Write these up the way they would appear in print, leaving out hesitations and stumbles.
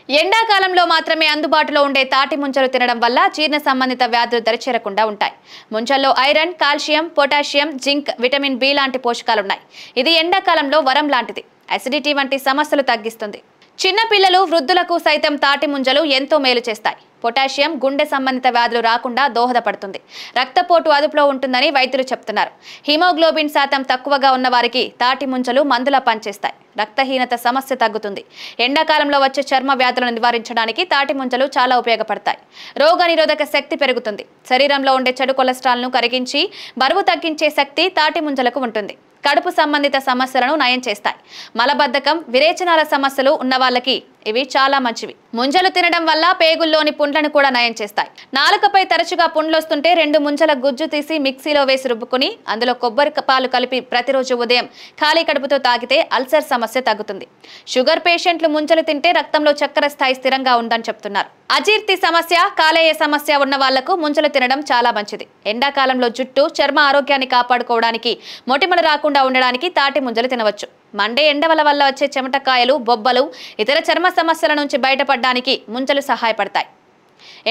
ఎండాకాలంలో మాత్రమే అందుబాటులో ఉండే తాటి ముంజలు తినడం వల్ల జీర్ణ సంబంధిత వ్యాధులు దరిచేరకుండా ఉంటాయి. ముంజల్లో iron, calcium, potassium, zinc, vitamin B లాంటి పోషకాలున్నాయి. ఇది ఎండాకాలంలో వరం లాంటిది. అసిడిటీ వంటి సమస్యలు తగ్గిస్తుంది. చిన్న పిల్లలు, వృద్ధులకు సైతం తాటి ముంజలు ఎంతో మేలు చేస్తాయి. పొటాషియం గుండె సంబంధిత వ్యాధులు రాకుండా దోహదపడుతుంది. రక్తపోటు అదుపులో ఉంటుందని వైద్యులు చెప్తున్నారు. హిమోగ్లోబిన్ శాతం తక్కువగా ఉన్న వారికి తాటి ముంజలు మందులా పనిచేస్తాయి. రక్తహీనత సమస్య తగ్గుతుంది. ఎండాకాలంలో వచ్చే చర్మ వ్యాధులను నివారించడానికి తాటి ముంజలు చాలా ఉపయోగపడతాయి. రోగనిరోధక శక్తి పెరుగుతుంది. శరీరంలో ఉండే చెడు కొలెస్ట్రాల్ను కరిగించి బరువు తగ్గించే శక్తి తాటి ముంజలకు ఉంటుంది. కడుపు సంబంధిత సమస్యలను నయం చేస్తాయి. మలబద్ధకం, విరేచనాల సమస్యలు ఉన్న వాళ్ళకి ఇవి చాలా మంచివి. ముంజలు తినడం వల్ల పేగుల్లోని పుండ్లను కూడా నయం చేస్తాయి. నాలుకపై తరచుగా పుండ్లొస్తుంటే 2 ముంజల గుజ్జు తీసి మిక్సీలో వేసి రుబ్బుకుని అందులో కొబ్బరి పాలు కలిపి ప్రతిరోజు ఉదయం ఖాళీ కడుపుతో తాగితే అల్సర్ సమస్య తగ్గుతుంది. షుగర్ పేషెంట్లు ముంజలు తింటే రక్తంలో చక్కెర స్థాయి స్థిరంగా ఉందని చెప్తున్నారు. అజీర్తి సమస్య, కాలేయ సమస్య ఉన్న వాళ్లకు ముంజలు తినడం చాలా మంచిది. ఎండాకాలంలో జుట్టు, చర్మ ఆరోగ్యాన్ని కాపాడుకోవడానికి, మొటిమలు రాకుండా ఉండడానికి తాటి ముంజలు తినవచ్చు. మండే ఎండవల వల్ల వచ్చే చెమటకాయలు, బొబ్బలు, ఇతర చర్మ సమస్యల నుంచి బయటపడడానికి ముంజలు సహాయపడతాయి.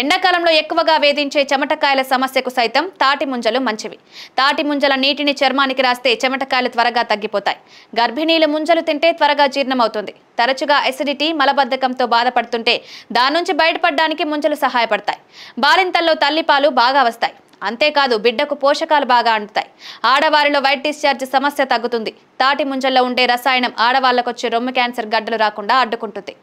ఎండాకాలంలో ఎక్కువగా వేధించే చెమటకాయల సమస్యకు సైతం తాటి ముంజలు మంచివి. తాటి ముంజల నీటిని చర్మానికి రాస్తే చెమటకాయలు త్వరగా తగ్గిపోతాయి. గర్భిణీలు ముంజలు తింటే త్వరగా జీర్ణమవుతుంది. తరచుగా అసిడిటీ, మలబద్ధకంతో బాధపడుతుంటే దాని నుంచి బయటపడడానికి ముంజలు సహాయపడతాయి. బాలింతల్లో తల్లిపాలు బాగా వస్తాయి. అంతేకాదు బిడ్డకు పోషకాలు బాగా అందుతాయి. ఆడవారిలో వైట్ డిశ్చార్జ్ సమస్య తగ్గుతుంది. తాటి ముంజల్లో ఉండే రసాయనం ఆడవాళ్లకొచ్చే రొమ్ము క్యాన్సర్ గడ్డలు రాకుండా అడ్డుకుంటుంది.